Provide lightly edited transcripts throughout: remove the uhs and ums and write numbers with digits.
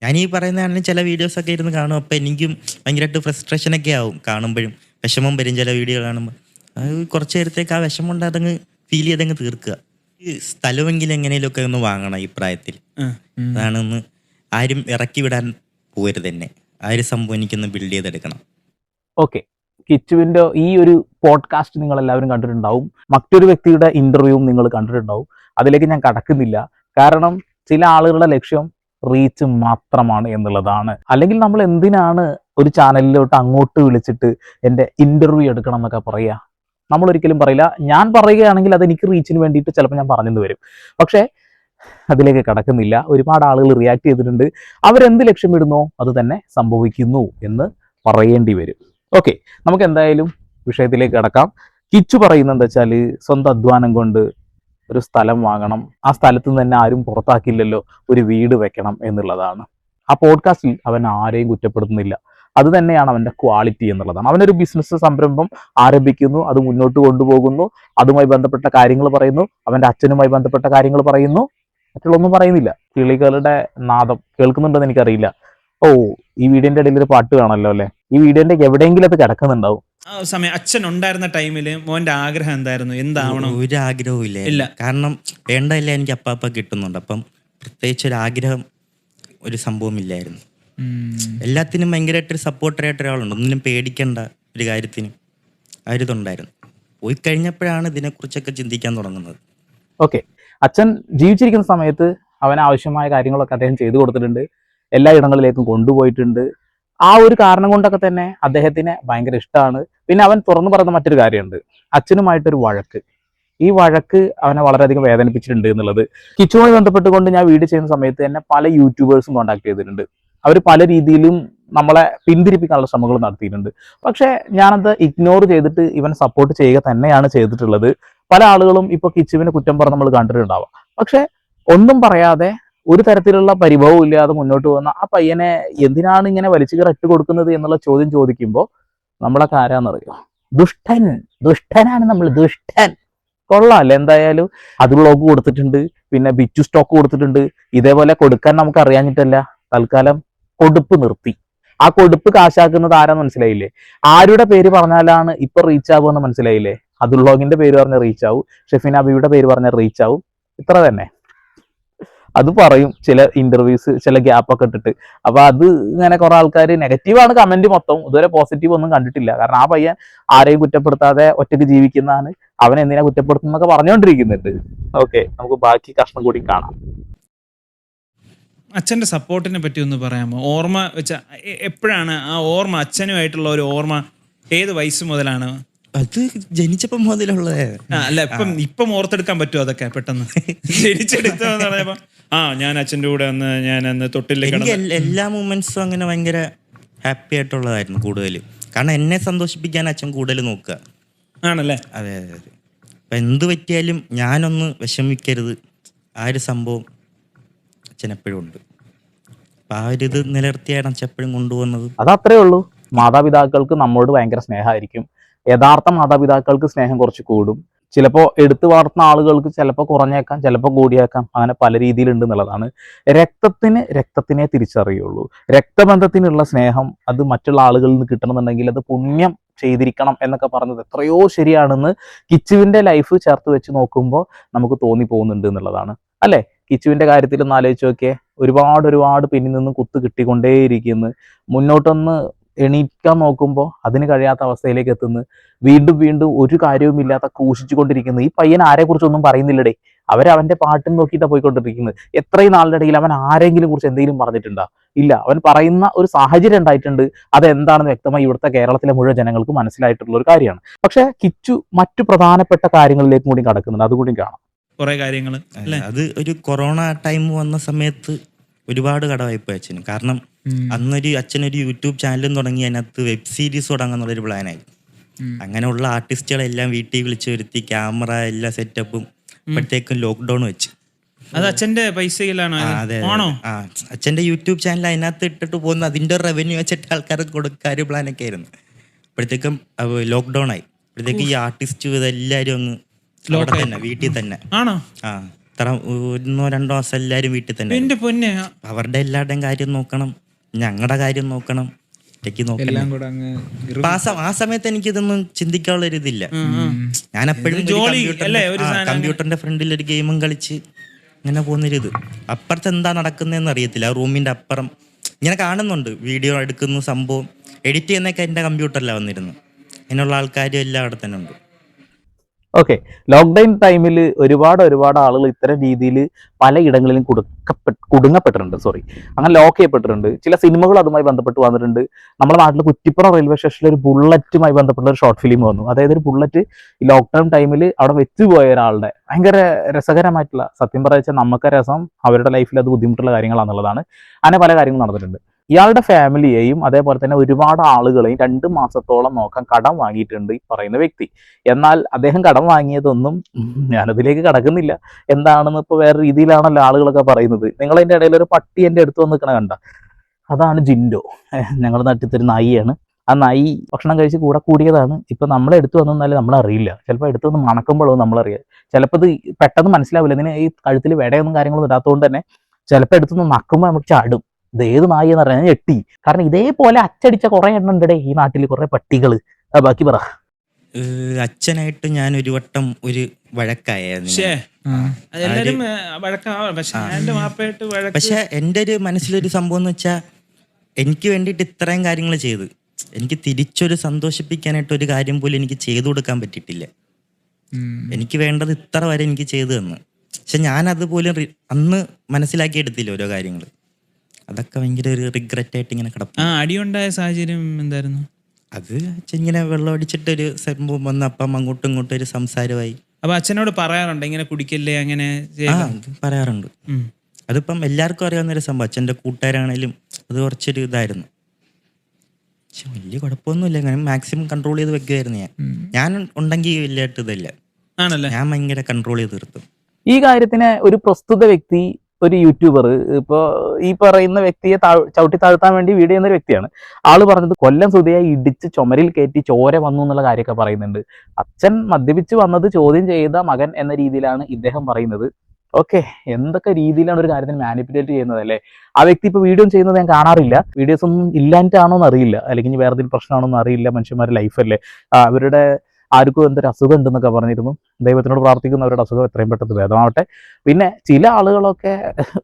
ഞാൻ ഈ പറയുന്നതാണെങ്കിൽ ചില വീഡിയോസൊക്കെ ഇരുന്ന് കാണും. അപ്പം എനിക്കും ഭയങ്കരമായിട്ട് ഫ്രസ്ട്രേഷനൊക്കെ ആവും കാണുമ്പോഴും. വിഷമം വരും ചില വീഡിയോ കാണുമ്പോൾ. അത് കുറച്ച് നേരത്തേക്ക് ആ വിഷമം കൊണ്ട് അതങ്ങ് ഫീൽ ചെയ്തങ്ങ് തീർക്കുക. ഈ സ്ഥലമെങ്കിലും എങ്ങനെയൊക്കെ ഒന്ന് വാങ്ങണം ഈ പ്രായത്തിൽ. അതാണൊന്ന് ആരും ഇറക്കി വിടാൻ പോകരുത് തന്നെ. ആ ഒരു സംഭവം എനിക്കൊന്ന് ബിൽഡ് ചെയ്തെടുക്കണം. ഓക്കെ, കിച്ചുവിൻ്റെ ഈ ഒരു പോഡ്കാസ്റ്റ് നിങ്ങൾ എല്ലാവരും കണ്ടിട്ടുണ്ടാവും. മറ്റൊരു വ്യക്തിയുടെ ഇന്റർവ്യൂവും നിങ്ങൾ കണ്ടിട്ടുണ്ടാവും. അതിലേക്ക് ഞാൻ കടക്കുന്നില്ല. കാരണം ചില ആളുകളുടെ ലക്ഷ്യം റീച്ച് മാത്രമാണ് എന്നുള്ളതാണ്. അല്ലെങ്കിൽ നമ്മൾ എന്തിനാണ് ഒരു ചാനലിലോട്ട് അങ്ങോട്ട് വിളിച്ചിട്ട് എൻ്റെ ഇന്റർവ്യൂ എടുക്കണം എന്നൊക്കെ പറയുക? നമ്മൾ ഒരിക്കലും പറയില്ല. ഞാൻ പറയുകയാണെങ്കിൽ അത് എനിക്ക് റീച്ചിന് വേണ്ടിയിട്ട് ചിലപ്പോൾ ഞാൻ പറഞ്ഞെന്ന് വരും. പക്ഷേ അതിലേക്ക് കടക്കുന്നില്ല. ഒരുപാട് ആളുകൾ റിയാക്ട് ചെയ്തിട്ടുണ്ട്. അവരെന്ത് ലക്ഷ്യമിടുന്നോ അത് തന്നെ സംഭവിക്കുന്നു എന്ന് പറയേണ്ടി വരും. ഓക്കെ, നമുക്ക് എന്തായാലും വിഷയത്തിലേക്ക് കടക്കാം. കിച്ചു പറയുന്നത് എന്താ വെച്ചാൽ, സ്വന്തം അധ്വാനം കൊണ്ട് ഒരു സ്ഥലം വാങ്ങണം, ആ സ്ഥലത്ത് നിന്ന് തന്നെ ആരും പുറത്താക്കില്ലല്ലോ, ഒരു വീട് വെക്കണം എന്നുള്ളതാണ്. ആ പോഡ്കാസ്റ്റിൽ അവൻ ആരെയും കുറ്റപ്പെടുത്തുന്നില്ല. അത് തന്നെയാണ് അവൻ്റെ ക്വാളിറ്റി എന്നുള്ളതാണ്. അവനൊരു ബിസിനസ് സംരംഭം ആരംഭിക്കുന്നു, അത് മുന്നോട്ട് കൊണ്ടുപോകുന്നു, അതുമായി ബന്ധപ്പെട്ട കാര്യങ്ങൾ പറയുന്നു, അവൻ്റെ അച്ഛനുമായി ബന്ധപ്പെട്ട കാര്യങ്ങൾ പറയുന്നു, മറ്റുള്ളൊന്നും പറയുന്നില്ല. കിളികളുടെ നാദം കേൾക്കുന്നുണ്ടെന്ന് എനിക്കറിയില്ല. ഓ, ഈ വീഡിയോന്റെ ഇടയിൽ ഒരു പാട്ട് കാണല്ലോ അല്ലേ? ഈ വീഡിയോന്റെ എവിടെയെങ്കിലും അത് കിടക്കുന്നുണ്ടാവും. ആ സമയം അച്ഛൻ ഉണ്ടായിരുന്ന ടൈമില് മോന്റെ ആഗ്രഹം എന്തായിരുന്നു? എന്താവണം? ഒരു ആഗ്രഹവും ഇല്ല. കാരണം വേണ്ടതല്ല എനിക്ക് അപ്പാപ്പ കിട്ടുന്നുണ്ട്. അപ്പം പ്രത്യേകിച്ച് ഒരു ആഗ്രഹം, ഒരു സംഭവം ഇല്ലായിരുന്നു. എല്ലാത്തിനും ഭയങ്കരമായിട്ടൊരു സപ്പോർട്ടറായിട്ട് ഒരാളുണ്ട്. ഒന്നിനും പേടിക്കേണ്ട ഒരു കാര്യത്തിനും ആ ഒരു ഇതുണ്ടായിരുന്നു. പോയി കഴിഞ്ഞപ്പോഴാണ് ഇതിനെക്കുറിച്ചൊക്കെ ചിന്തിക്കാൻ തുടങ്ങുന്നത്. ഓക്കെ, അച്ഛൻ ജീവിച്ചിരിക്കുന്ന സമയത്ത് അവന് ആവശ്യമായ കാര്യങ്ങളൊക്കെ അദ്ദേഹം ചെയ്തു കൊടുത്തിട്ടുണ്ട്. എല്ലാ ഇടങ്ങളിലേക്കും കൊണ്ടുപോയിട്ടുണ്ട്. ആ ഒരു കാരണം കൊണ്ടൊക്കെ തന്നെ അദ്ദേഹത്തിന് ഭയങ്കര ഇഷ്ടമാണ്. പിന്നെ അവൻ തുറന്നു പറയുന്ന മറ്റൊരു കാര്യമുണ്ട്, അച്ഛനുമായിട്ടൊരു വഴക്ക്. ഈ വഴക്ക് അവനെ വളരെയധികം വേദനിപ്പിച്ചിട്ടുണ്ട് എന്നുള്ളത്. കിച്ചുമായി ബന്ധപ്പെട്ടുകൊണ്ട് ഞാൻ വീഡിയോ ചെയ്യുന്ന സമയത്ത് തന്നെ പല യൂട്യൂബേഴ്സും കോൺടാക്ട് ചെയ്തിട്ടുണ്ട്. അവർ പല രീതിയിലും നമ്മളെ പിന്തിരിപ്പിക്കാനുള്ള ശ്രമങ്ങൾ നടത്തിയിട്ടുണ്ട്. പക്ഷേ ഞാനത് ഇഗ്നോർ ചെയ്തിട്ട് ഇവൻ സപ്പോർട്ട് ചെയ്യുക തന്നെയാണ് ചെയ്തിട്ടുള്ളത്. പല ആളുകളും ഇപ്പൊ കിച്ചുവിനെ കുറ്റം പറഞ്ഞ് നമ്മൾ കണ്ടിട്ടുണ്ടാവാം. പക്ഷെ ഒന്നും പറയാതെ ഒരു തരത്തിലുള്ള പരിഭവവും ഇല്ലാതെ മുന്നോട്ട് പോകുന്ന ആ പയ്യനെ എന്തിനാണ് ഇങ്ങനെ വലിച്ചു കയറി ഇട്ട് കൊടുക്കുന്നത് എന്നുള്ള ചോദ്യം ചോദിക്കുമ്പോൾ നമ്മളൊക്കെ ആരാന്നറിയോ? ദുഷ്ടൻ, ദുഷ്ടനാണ് നമ്മൾ, ദുഷ്ടൻ. കൊള്ളാമല്ലേ? എന്തായാലും അത് വ്ളോഗ് കൊടുത്തിട്ടുണ്ട്, പിന്നെ ബിറ്റു സ്റ്റോക്ക് കൊടുത്തിട്ടുണ്ട്. ഇതേപോലെ കൊടുക്കാൻ നമുക്ക് അറിയാഞ്ഞിട്ടല്ല, തൽക്കാലം കൊടുപ്പ് നിർത്തി. ആ കൊടുപ്പ് കാശാക്കുന്നത് ആരാന്ന് മനസ്സിലായില്ലേ? ആരുടെ പേര് പറഞ്ഞാലാണ് ഇപ്പൊ റീച്ച് ആവുമെന്ന് മനസ്സിലായില്ലേ? അത് വ്ളോഗിന്റെ പേര് പറഞ്ഞ റീച്ച് ആവും, ഷെഫീൻ അബിയുടെ പേര് പറഞ്ഞ റീച്ച് ആവും. ഇത്ര തന്നെ. അത് പറയും ചില ഇന്റർവ്യൂസ്, ചില ഗ്യാപ്പൊക്കെ ഇട്ടിട്ട്. അപ്പൊ അത് ഇങ്ങനെ കുറെ ആൾക്കാർ നെഗറ്റീവാണ് കമന്റ് മൊത്തം. ഇതുവരെ പോസിറ്റീവ് ഒന്നും കണ്ടിട്ടില്ല. കാരണം ആ പയ്യൻ ആരെയും കുറ്റപ്പെടുത്താതെ ഒറ്റയ്ക്ക് ജീവിക്കുന്നതാണ്, അവൻ എന്തിനാ കുറ്റപ്പെടുത്തുന്നൊക്കെ പറഞ്ഞുകൊണ്ടിരിക്കുന്നുണ്ട്. ഓക്കെ, നമുക്ക് ബാക്കി കഷ്ണം കൂടി കാണാം. അച്ഛന്റെ സപ്പോർട്ടിനെ പറ്റി ഒന്ന് പറയാമോ? ഓർമ്മ വെച്ച എപ്പോഴാണ് ആ ഓർമ്മ, അച്ഛനുമായിട്ടുള്ള ഒരു ഓർമ്മ ഏത് വയസ്സ് മുതലാണ്? അത് ജനിച്ചപ്പം മുതലുള്ളത്. അല്ല, ഇപ്പം ഓർത്തെടുക്കാൻ പറ്റുമോ അതൊക്കെ പെട്ടെന്ന്? ജനിച്ചെടുത്തതെന്ന് പറഞ്ഞപ്പോ ഞാൻ അച്ഛൻ്റെ കൂടെ ഞാൻ അന്ന് തൊട്ടിലേക്ക് എനിക്ക് എല്ലാ മൂമെന്റ്സും അങ്ങനെ ഭയങ്കര ഹാപ്പി ആയിട്ടുള്ളതായിരുന്നു കൂടുതലും. കാരണം എന്നെ സന്തോഷിപ്പിക്കാൻ അച്ഛൻ കൂടുതൽ നോക്കുക. ആണല്ലേ? അതെ. അപ്പം എന്ത് പറ്റിയാലും ഞാനൊന്ന് വിഷമിക്കരുത്, ആ ഒരു സംഭവം അച്ഛൻ എപ്പോഴും ഉണ്ട്. അപ്പം ആ ഒരു ഇത് നിലനിർത്തിയാണ് അച്ഛൻ എപ്പോഴും കൊണ്ടുപോകുന്നത്. അതത്രേ ഉള്ളൂ. മാതാപിതാക്കൾക്ക് നമ്മളോട് ഭയങ്കര സ്നേഹമായിരിക്കും. യഥാർത്ഥ മാതാപിതാക്കൾക്ക് സ്നേഹം കുറച്ച് കൂടും. ചിലപ്പോൾ എടുത്തു വളർത്തുന്ന ആളുകൾക്ക് ചിലപ്പോൾ കുറഞ്ഞേക്കാം, ചിലപ്പോൾ കൂടിയേക്കാം. അങ്ങനെ പല രീതിയിലുണ്ട് എന്നുള്ളതാണ്. രക്തത്തിനെ തിരിച്ചറിയുള്ളൂ. രക്തബന്ധത്തിനുള്ള സ്നേഹം അത് മറ്റുള്ള ആളുകളിൽ നിന്ന് കിട്ടണമെന്നുണ്ടെങ്കിൽ അത് പുണ്യം ചെയ്തിരിക്കണം എന്നൊക്കെ പറഞ്ഞത് എത്രയോ ശരിയാണെന്ന് കിച്ചുവിന്റെ ലൈഫ് ചേർത്ത് വെച്ച് നോക്കുമ്പോൾ നമുക്ക് തോന്നിപ്പോകുന്നുണ്ട് എന്നുള്ളതാണ്. അല്ലേ? കിച്ചുവിന്റെ കാര്യത്തിൽ ഒന്ന് ആലോചിച്ച് നോക്കിയേ. ഒരുപാട് പിന്നിൽ നിന്നും കുത്ത് കിട്ടിക്കൊണ്ടേയിരിക്കുന്നു. മുന്നോട്ടൊന്ന് എണീക്കാൻ നോക്കുമ്പോൾ അതിന് കഴിയാത്ത അവസ്ഥയിലേക്ക് എത്തുന്നു. വീണ്ടും ഒരു കാര്യവുമില്ലാത്ത ക്രൂശിച്ചു കൊണ്ടിരിക്കുന്നു. ഈ പയ്യൻ ആരെക്കുറിച്ചൊന്നും പറയുന്നില്ലടേ. അവന്റെ പാട്ടും നോക്കിയിട്ടാണ് പോയിക്കൊണ്ടിരിക്കുന്നത്. എത്രയും നാളിന്റെ ഇടയിൽ അവൻ ആരെങ്കിലും കുറിച്ച് എന്തെങ്കിലും പറഞ്ഞിട്ടുണ്ടോ? ഇല്ല. അവൻ പറയുന്ന ഒരു സാഹചര്യം ഉണ്ടായിട്ടുണ്ട്. അതെന്താണെന്ന് വ്യക്തമായി ഇവിടുത്തെ കേരളത്തിലെ മുഴുവൻ ജനങ്ങൾക്ക് മനസ്സിലായിട്ടുള്ള ഒരു കാര്യമാണ്. പക്ഷെ കിച്ചു മറ്റു പ്രധാനപ്പെട്ട കാര്യങ്ങളിലേക്കും കൂടി കടക്കുന്നുണ്ട്. അതുകൂടി കാണാം. കുറെ കാര്യങ്ങൾ. അത് ഒരു കൊറോണ ടൈം വന്ന സമയത്ത് ഒരുപാട് കടവായിപ്പോയി അച്ഛന്. കാരണം അച്ഛനൊരു യൂട്യൂബ് ചാനലും തുടങ്ങി, അതിനകത്ത് വെബ് സീരീസ് തുടങ്ങാന്നുള്ളൊരു പ്ലാനായി. അങ്ങനെയുള്ള ആർട്ടിസ്റ്റുകളെല്ലാം വീട്ടിൽ വിളിച്ചു വരുത്തി, ക്യാമറ എല്ലാ സെറ്റപ്പും. അപ്പോഴത്തേക്കും ലോക്ക്ഡൌൺ വെച്ച്. അത് അച്ഛന്റെ പൈസയിലാണോ? അച്ഛന്റെ യൂട്യൂബ് ചാനൽ അതിനകത്ത് ഇട്ടിട്ട് പോകുന്ന അതിന്റെ റവന്യൂ വെച്ചിട്ട് ആൾക്കാർക്ക് കൊടുക്കാൻ ഒരു പ്ലാനൊക്കെ ആയിരുന്നു. അപ്പോഴത്തേക്കും ലോക്ക്ഡൌൺ ആയി. അപ്പോഴത്തേക്കും ഈ ആർട്ടിസ്റ്റ് ഇതെല്ലാരും അങ്ങ് തന്നെ വീട്ടിൽ തന്നെ. എത്ര 1-2 മാസം എല്ലാവരും വീട്ടിൽ തന്നെ. എന്റെ പൊന്നെ, അവരുടെ എല്ലാവരുടെയും കാര്യം നോക്കണം, ഞങ്ങളുടെ കാര്യം നോക്കണം, ഒറ്റയ്ക്ക് നോക്കണം. ആ സമയത്ത് എനിക്കിതൊന്നും ചിന്തിക്കാനുള്ള ഒരു ഇതില്ല. ഞാൻ എപ്പോഴും കമ്പ്യൂട്ടറിന്റെ ഫ്രണ്ടിൽ ഒരു ഗെയിമും കളിച്ച് ഇങ്ങനെ പോകുന്നൊരിത്. അപ്പുറത്ത് എന്താ നടക്കുന്നതെന്ന് അറിയത്തില്ല. ആ റൂമിന്റെ അപ്പുറം ഇങ്ങനെ കാണുന്നുണ്ട്, വീഡിയോ എടുക്കുന്ന സംഭവം എഡിറ്റ് ചെയ്യുന്നതൊക്കെ എൻ്റെ കമ്പ്യൂട്ടറിലാണ് വന്നിരുന്നു. അതിനുള്ള ആൾക്കാരും എല്ലാം അവിടെ തന്നെ ഉണ്ട്. ഓക്കെ, ലോക്ക്ഡൗൺ ടൈമിൽ ഒരുപാട് ആളുകൾ ഇത്തരം രീതിയിൽ പലയിടങ്ങളിലും കുടുങ്ങപ്പെട്ടിട്ടുണ്ട്. അങ്ങനെ ലോക്ക് ചെയ്യപ്പെട്ടിട്ടുണ്ട്. ചില സിനിമകൾ അതുമായി ബന്ധപ്പെട്ട് വന്നിട്ടുണ്ട്. നമ്മുടെ നാട്ടിൽ കുറ്റിപ്പുറം റെയിൽവേ സ്റ്റേഷനിൽ ഒരു ബുള്ളറ്റുമായി ബന്ധപ്പെട്ട ഒരു ഷോർട്ട് ഫിലിം വന്നു. അതായത് ഒരു ബുള്ളറ്റ് ഈ ലോക്ക്ഡൗൺ ടൈമിൽ അവിടെ വെച്ചുപോയ ഒരാളുടെ ഭയങ്കര രസകരമായിട്ടുള്ള, സത്യം പറയാ നമുക്ക് രസം, അവരുടെ ലൈഫിൽ അത് ബുദ്ധിമുട്ടുള്ള കാര്യങ്ങളാണെന്നുള്ളതാണ്. അങ്ങനെ പല കാര്യങ്ങളും നടന്നിട്ടുണ്ട്. ഇയാളുടെ ഫാമിലിയെയും അതേപോലെ തന്നെ ഒരുപാട് ആളുകളെയും 2 മാസത്തോളം നോക്കാൻ കടം വാങ്ങിയിട്ടുണ്ട് ഈ പറയുന്ന വ്യക്തി. എന്നാൽ അദ്ദേഹം കടം വാങ്ങിയതൊന്നും ഞാനതിലേക്ക് കടക്കുന്നില്ല, എന്താണെന്ന് ഇപ്പോൾ വേറെ രീതിയിലാണല്ലോ ആളുകളൊക്കെ പറയുന്നത്. നിങ്ങളതിൻ്റെ ഇടയിൽ ഒരു പട്ടി എൻ്റെ അടുത്ത് വന്ന് നിൽക്കണ കണ്ട, അതാണ് ജിൻഡോ. ഞങ്ങളുടെ നാട്ടിലത്തെ ഒരു നായിയാണ്. ആ നായി ഭക്ഷണം കഴിച്ച് കൂടിയതാണ്. ഇപ്പൊ നമ്മളെ എടുത്തു വന്നാലും നമ്മളറിയില്ല. ചിലപ്പോൾ എടുത്തു വന്ന് മണക്കുമ്പോഴോ നമ്മളറിയാം. ചിലപ്പോൾ ഇത് പെട്ടെന്ന് മനസ്സിലാവില്ല. ഇതിന് ഈ കഴുത്തിൽ വെടയൊന്നും കാര്യങ്ങളൊന്നും ഇടാത്തതുകൊണ്ട് തന്നെ ചിലപ്പോൾ എടുത്തൊന്ന് നക്കുമ്പോൾ നമുക്ക് ചാടും. ഇത് ഏത് നായി എന്ന് പറഞ്ഞാൽ ഞെട്ടി. കാരണം ഇതേപോലെ അച്ചടിച്ച കുറെ എണ്ണം ഉണ്ട് ഈ നാട്ടിൽ, കുറെ പട്ടികള്. ബാക്കി പറ. അച്ഛനായിട്ട് ഞാൻ ഒരു വട്ടം ഒരു വഴക്കായിരുന്നു. പക്ഷെ എൻ്റെ ഒരു മനസ്സിലൊരു സംഭവം എന്ന് വെച്ചാൽ, എനിക്ക് വേണ്ടിയിട്ട് ഇത്രയും കാര്യങ്ങൾ ചെയ്ത് എനിക്ക് തിരിച്ചൊരു സന്തോഷിപ്പിക്കാനായിട്ട് ഒരു കാര്യം പോലും എനിക്ക് ചെയ്തു കൊടുക്കാൻ പറ്റിയിട്ടില്ല. എനിക്ക് വേണ്ടത് ഇത്ര വരെ എനിക്ക് ചെയ്തു തന്നു. പക്ഷെ ഞാൻ അതുപോലും അന്ന് മനസ്സിലാക്കിയെടുത്തില്ല ഓരോ കാര്യങ്ങൾ. അതൊക്കെ ഭയങ്കര ഒരു റിഗ്രറ്റ് ആയിട്ട് ഇങ്ങനെ കിടക്കും. അടിയുണ്ടായ സാഹചര്യം എന്തായിരുന്നു? അത് ഇങ്ങനെ വെള്ളം അടിച്ചിട്ടൊരു സംഭവം വന്ന് അപ്പം അങ്ങോട്ടും ഇങ്ങോട്ടും ഒരു സംസാരമായി. അപ്പൊ അച്ഛനോട് പറയാറുണ്ട് ഇങ്ങനെ കുടിക്കല്ലേ അങ്ങനെ? പറയാറുണ്ട്. അതിപ്പം എല്ലാവർക്കും അറിയാവുന്നൊരു സംഭവം. അച്ഛൻ്റെ കൂട്ടുകാരാണേലും അത് കുറച്ചൊരു ഇതായിരുന്നു. പക്ഷെ വലിയ കുഴപ്പമൊന്നുമില്ല. അങ്ങനെ മാക്സിമം കൺട്രോൾ ചെയ്ത് വെക്കുമായിരുന്നു. ഞാൻ ഉണ്ടെങ്കിൽ വലിയായിട്ട് ഇതല്ല, ഞാൻ ഭയങ്കര കൺട്രോൾ ചെയ്ത് നിർത്തും ഈ കാര്യത്തിന്. ഒരു പ്രസ്തുത വ്യക്തി, ഒരു യൂട്യൂബർ, ഇപ്പോൾ ഈ പറയുന്ന വ്യക്തിയെ ചവിട്ടി താഴ്ത്താൻ വേണ്ടി വീഡിയോ ചെയ്യുന്ന ഒരു വ്യക്തിയാണ്. ആള് പറഞ്ഞത് കൊല്ലം സുധിയെ ഇടിച്ച് ചുമരിൽ കയറ്റി ചോര വന്നു എന്നുള്ള കാര്യമൊക്കെ പറയുന്നുണ്ട്. അച്ഛൻ മദ്യപിച്ച് വന്നത് ചോദ്യം ചെയ്ത മകൻ എന്ന രീതിയിലാണ് ഇദ്ദേഹം പറയുന്നത്. ഓക്കെ, എന്തൊക്കെ രീതിയിലാണ് ഒരു കാര്യത്തിന് മാനിപ്പുലേറ്റ് ചെയ്യുന്നത് അല്ലേ. ആ വ്യക്തി ഇപ്പോൾ വീഡിയോ ചെയ്യുന്നത് ഞാൻ കാണാറില്ല. വീഡിയോസ് ഒന്നും ഇല്ലാണ്ടാണോ എന്ന് അറിയില്ല, അല്ലെങ്കിൽ വേറെ എന്തെങ്കിലും പ്രശ്നമാണോ എന്ന് അറിയില്ല. മനുഷ്യന്മാരുടെ ലൈഫല്ലേ. അവരുടെ ആർക്കും എന്തൊരു അസുഖം ഉണ്ടെന്നൊക്കെ പറഞ്ഞിരുന്നു. ദൈവത്തിനോട് പ്രാർത്ഥിക്കുന്നവരുടെ അസുഖം എത്രയും പെട്ടെന്ന് ഭേദമാവട്ടെ. പിന്നെ ചില ആളുകളൊക്കെ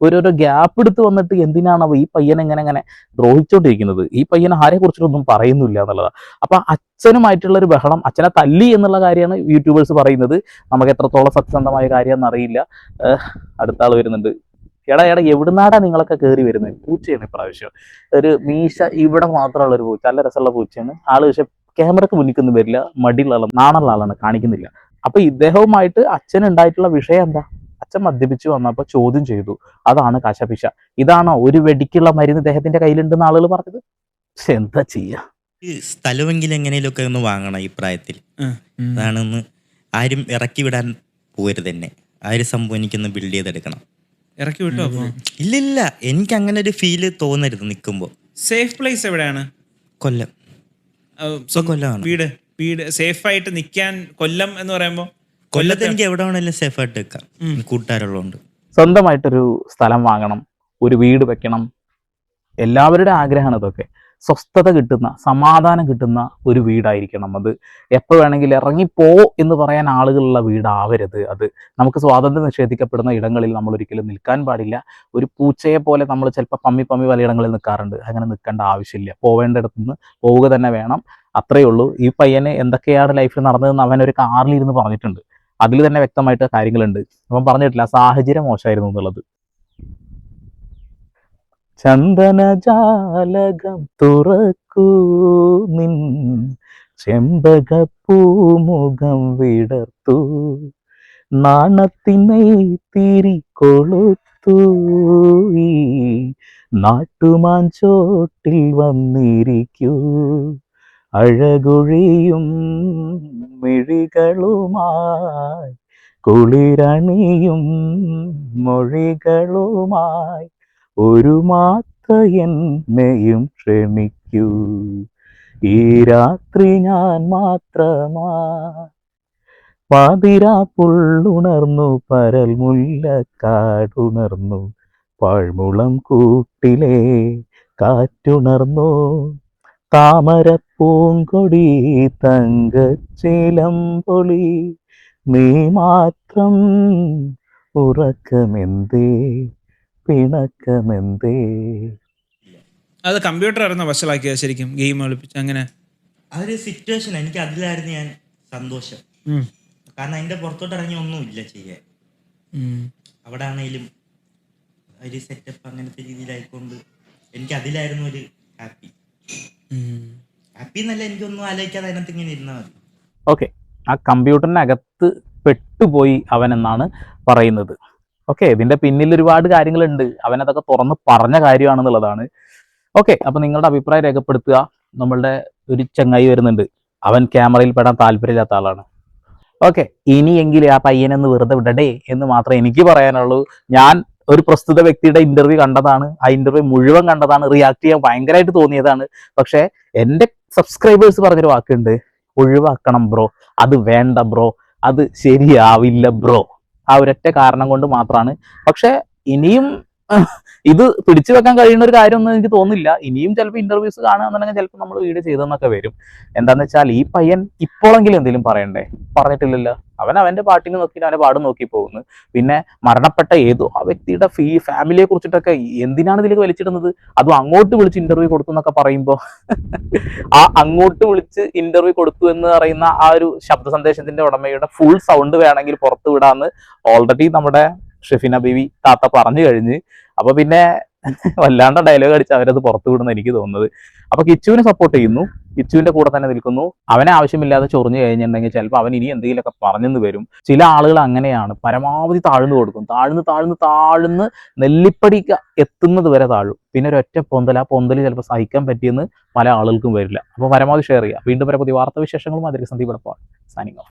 ഓരോരോ ഗ്യാപ്പ് എടുത്ത് വന്നിട്ട് എന്തിനാണ് ഈ പയ്യനെ ഇങ്ങനെ ദ്രോഹിച്ചുകൊണ്ടിരിക്കുന്നത്, ഈ പയ്യനെ ആരെ കുറിച്ചിട്ടൊന്നും പറയുന്നില്ല എന്നുള്ളതാണ്. അപ്പൊ അച്ഛനുമായിട്ടുള്ള ഒരു ബഹളം, അച്ഛനെ തല്ലി എന്നുള്ള കാര്യമാണ് യൂട്യൂബേഴ്സ് പറയുന്നത്. നമുക്ക് എത്രത്തോളം സത്യസന്ധമായ കാര്യമെന്ന് അറിയില്ല. അടുത്ത ആൾ വരുന്നുണ്ട്. എടാ എവിടുന്നാടാ നിങ്ങളൊക്കെ കയറി വരുന്നത്? പൂച്ചയാണ് ഇപ്രാവശ്യം. ഒരു മീശ ഇവിടെ മാത്രമുള്ള ഒരു പൂച്ച, നല്ല രസമുള്ള പൂച്ചയാണ്. ആള് പക്ഷെ ക്യാമറക്ക് മുന്നിക്കൊന്നും വരില്ല, മടിയുള്ള ആളാണ്, നാണുള്ള ആളാണ്, കാണിക്കുന്നില്ല. അപ്പൊ ഇദ്ദേഹവുമായിട്ട് അച്ഛനുണ്ടായിട്ടുള്ള വിഷയം എന്താ? അച്ഛൻ മദ്യപിച്ചു വന്നപ്പോ ചോദ്യം ചെയ്തു. അതാണ് കശപിശ. ഇതാണോ ഒരു വെടിക്കുള്ള മരുന്ന് ഇദ്ദേഹത്തിന്റെ കയ്യിലുണ്ടെന്ന് ആളുകൾ പറഞ്ഞത്? പക്ഷെ എന്താ ചെയ്യാ, ഈ സ്ഥലമെങ്കിലും എങ്ങനെയൊക്കെ ഒന്ന് വാങ്ങണം ഈ പ്രായത്തിൽ. അതാണെന്ന് ആരും ഇറക്കി വിടാൻ പോരുത് തന്നെ. ആ ഒരു സംഭവം എനിക്കൊന്ന് ബിൽഡ് ചെയ്തെടുക്കണം. ഇറക്കി വിട്ടോ? ഇല്ലില്ല, എനിക്ക് അങ്ങനെ ഒരു ഫീല് തോന്നരുത് നിൽക്കുമ്പോ. സേഫ് പ്ലേസ് എവിടെയാണ്? കൊല്ലം. വീട് സേഫ് ആയിട്ട് നിൽക്കാൻ കൊല്ലം എന്ന് പറയുമ്പോ? കൊല്ലത്ത് എനിക്ക് എവിടെ വേണമെങ്കിലും സേഫ് ആയിട്ട് നിൽക്കാം, കൂട്ടുകാരുള്ളതുകൊണ്ട്. സ്വന്തമായിട്ടൊരു സ്ഥലം വാങ്ങണം, ഒരു വീട് വെക്കണം. എല്ലാവരുടെ ആഗ്രഹമാണ് ഇതൊക്കെ. സ്വസ്ഥത കിട്ടുന്ന, സമാധാനം കിട്ടുന്ന ഒരു വീടായിരിക്കണം അത്. എപ്പോൾ വേണമെങ്കിലും ഇറങ്ങിപ്പോ എന്ന് പറയാൻ ആളുകളുള്ള വീടാവരുത് അത്. നമുക്ക് സ്വാതന്ത്ര്യം നിഷേധിക്കപ്പെടുന്ന ഇടങ്ങളിൽ നമ്മൾ ഒരിക്കലും നിൽക്കാൻ പാടില്ല. ഒരു പൂച്ചയെ പോലെ നമ്മൾ ചിലപ്പോൾ പമ്മി പലയിടങ്ങളിൽ നിൽക്കാറുണ്ട്. അങ്ങനെ നിൽക്കേണ്ട ആവശ്യമില്ല. പോവേണ്ടിടത്തു നിന്ന് പോവുക തന്നെ വേണം. അത്രയേ ഉള്ളൂ. ഈ പയ്യന് എന്തൊക്കെയാണ് ലൈഫിൽ നടന്നതെന്ന് അവൻ ഒരു കാറിലിരുന്ന് പറഞ്ഞിട്ടുണ്ട്. അതിൽ തന്നെ വ്യക്തമായിട്ട് കാര്യങ്ങളുണ്ട്. അവൻ പറഞ്ഞിട്ടില്ല സാഹചര്യം മോശമായിരുന്നു എന്നുള്ളത്. ചന്ദനജാലകം തുറക്കൂ നിൻ ചെമ്പകപ്പൂമുഖം വിടർത്തു, നാണത്തിനെ തിരികൊളുത്തു, ഈ നാട്ടുമാഞ്ചോട്ടിൽ വന്നിരിക്കൂ, അഴകൊഴിയും മിഴികളുമായി, കുളിരണിയും മൊഴികളുമായി, ഒരു മാത്ര എന്നെയും ക്ഷമിക്കൂ, ഈ രാത്രി ഞാൻ മാത്രമാ. പാതിരാപ്പുള്ളുണർന്നു പരൽ മുല്ലക്കാടുണർന്നു പാഴ്മുളം കൂട്ടിലെ കാറ്റുണർന്നു താമരപ്പൂങ്കൊടി തങ്കച്ചിലമ്പൊളി നീ മാത്രം ഉറക്കമെന്തേ പിണക്കമെന്തേ. അത് കമ്പ്യൂട്ടർ ആയിരുന്നു വഷളാക്കിയത് ശരിക്കും, ഗെയിം കളിപ്പിച്ച് അങ്ങനെ. ആ ഒരു സിറ്റുവേഷൻ എനിക്ക് അതിലായിരുന്നു ഞാൻ സന്തോഷം. ഉം. കാരണം അതിന്റെ പുറത്തോട്ട് ഇറങ്ങി ഒന്നുമില്ല ചെയ്യാൻ. ഉം. അവിടെ ആണെങ്കിലും ഒരു സെറ്റപ്പ് അങ്ങനത്തെ രീതിയിലായിക്കൊണ്ട് എനിക്ക് അതിലായിരുന്നു ഒരു ഹാപ്പി. ഉം. ഹാപ്പി എന്നല്ല, എനിക്കൊന്നും ആലോചിക്കാതെ അതിനകത്ത് ഇങ്ങനെ ഇരുന്നാൽ മതി. ഓക്കെ, ആ കമ്പ്യൂട്ടറിനകത്ത് പെട്ടുപോയി അവൻ എന്നാണ് പറയുന്നത്. ഓക്കെ, ഇതിന്റെ പിന്നിൽ ഒരുപാട് കാര്യങ്ങളുണ്ട്, അവൻ അതൊക്കെ തുറന്ന് പറഞ്ഞ കാര്യമാണെന്നുള്ളതാണ്. ഓക്കെ, അപ്പൊ നിങ്ങളുടെ അഭിപ്രായം രേഖപ്പെടുത്തുക. നമ്മളുടെ ഒരു ചങ്ങായി വരുന്നുണ്ട്, അവൻ ക്യാമറയിൽ പെടാൻ താല്പര്യമില്ലാത്ത ആളാണ്. ഓക്കെ, ഇനിയെങ്കിലും ആ പയ്യനെന്ന് വെറുതെ വിടടേ എന്ന് മാത്രമേ എനിക്ക് പറയാനുള്ളൂ. ഞാൻ ഒരു പ്രസ്തുത വ്യക്തിയുടെ ഇന്റർവ്യൂ കണ്ടതാണ്, ആ ഇന്റർവ്യൂ മുഴുവൻ കണ്ടതാണ്, റിയാക്ട് ചെയ്യാൻ ഭയങ്കരമായിട്ട് തോന്നിയതാണ്. പക്ഷെ എന്റെ സബ്സ്ക്രൈബേഴ്സ് പറഞ്ഞൊരു വാക്കുണ്ട്, ഒഴിവാക്കണം ബ്രോ, അത് വേണ്ട ബ്രോ, അത് ശരിയാവില്ല ബ്രോ. ആ ഒരൊറ്റ കാരണം കൊണ്ട് മാത്രമാണ്. പക്ഷെ ഇനിയും ഇത് പിടിച്ചു വെക്കാൻ കഴിയുന്ന ഒരു കാര്യമൊന്നും എനിക്ക് തോന്നുന്നില്ല. ഇനിയും ചിലപ്പോൾ ഇന്റർവ്യൂസ് കാണുകയാണെന്നുണ്ടെങ്കിൽ ചിലപ്പോൾ നമ്മൾ വീഡിയോ ചെയ്തെന്നൊക്കെ വരും. എന്താന്ന് വെച്ചാൽ ഈ പയ്യൻ ഇപ്പോഴെങ്കിലും എന്തെങ്കിലും പറയണ്ടേ, പറഞ്ഞിട്ടില്ലല്ലോ. അവൻ അവന്റെ പാട്ടിന് നോക്കിയിട്ട് അവന്റെ പാടും നോക്കി പോകുന്നു. പിന്നെ മരണപ്പെട്ട ഏതോ ആ വ്യക്തിയുടെ ഫാമിലിയെ കുറിച്ചിട്ടൊക്കെ എന്തിനാണ് ഇതിലേക്ക് വലിച്ചിടുന്നത്? അതും അങ്ങോട്ട് വിളിച്ച് ഇന്റർവ്യൂ കൊടുത്തു എന്നൊക്കെ പറയുമ്പോൾ ആ അങ്ങോട്ട് വിളിച്ച് ഇന്റർവ്യൂ കൊടുത്തു എന്ന് പറയുന്ന ആ ഒരു ശബ്ദ സന്ദേശത്തിന്റെ ഉടമയുടെ ഫുൾ സൗണ്ട് വേണമെങ്കിൽ പുറത്തു വിടാന്ന് ഓൾറെഡി നമ്മുടെ ഷെഫിന ബീവി താത്ത പറഞ്ഞു കഴിഞ്ഞ്. അപ്പൊ പിന്നെ വല്ലാണ്ട ഡയലോഗ് അടിച്ച് അവരത് പുറത്തു വിടുന്ന എനിക്ക് തോന്നുന്നത്. അപ്പൊ കിച്ചുവിനെ സപ്പോർട്ട് ചെയ്യുന്നു, കിച്ചുവിന്റെ കൂടെ തന്നെ നിൽക്കുന്നു. അവനെ ആവശ്യമില്ലാതെ ചൊറിഞ്ഞു കഴിഞ്ഞിട്ടുണ്ടെങ്കിൽ ചിലപ്പോൾ അവൻ ഇനി എന്തെങ്കിലുമൊക്കെ പറഞ്ഞെന്ന് വരും. ചില ആളുകൾ അങ്ങനെയാണ്, പരമാവധി താഴ്ന്നു കൊടുക്കും, താഴ്ന്ന് നെല്ലിപ്പടി എത്തുന്നത് വരെ താഴും. പിന്നെ ഒരു ഒറ്റ പൊന്തൽ, ആ പൊന്തൽ ചിലപ്പോൾ സഹിക്കാൻ പറ്റിയെന്ന് പല ആളുകൾക്കും വരില്ല. അപ്പോൾ പരമാവധി ഷെയർ ചെയ്യുക. വീണ്ടും വരെ പുതിയ വാർത്താ വിശേഷങ്ങളും അതിൽ സന്ദീപ് സൈനിങ് ഓഫ്.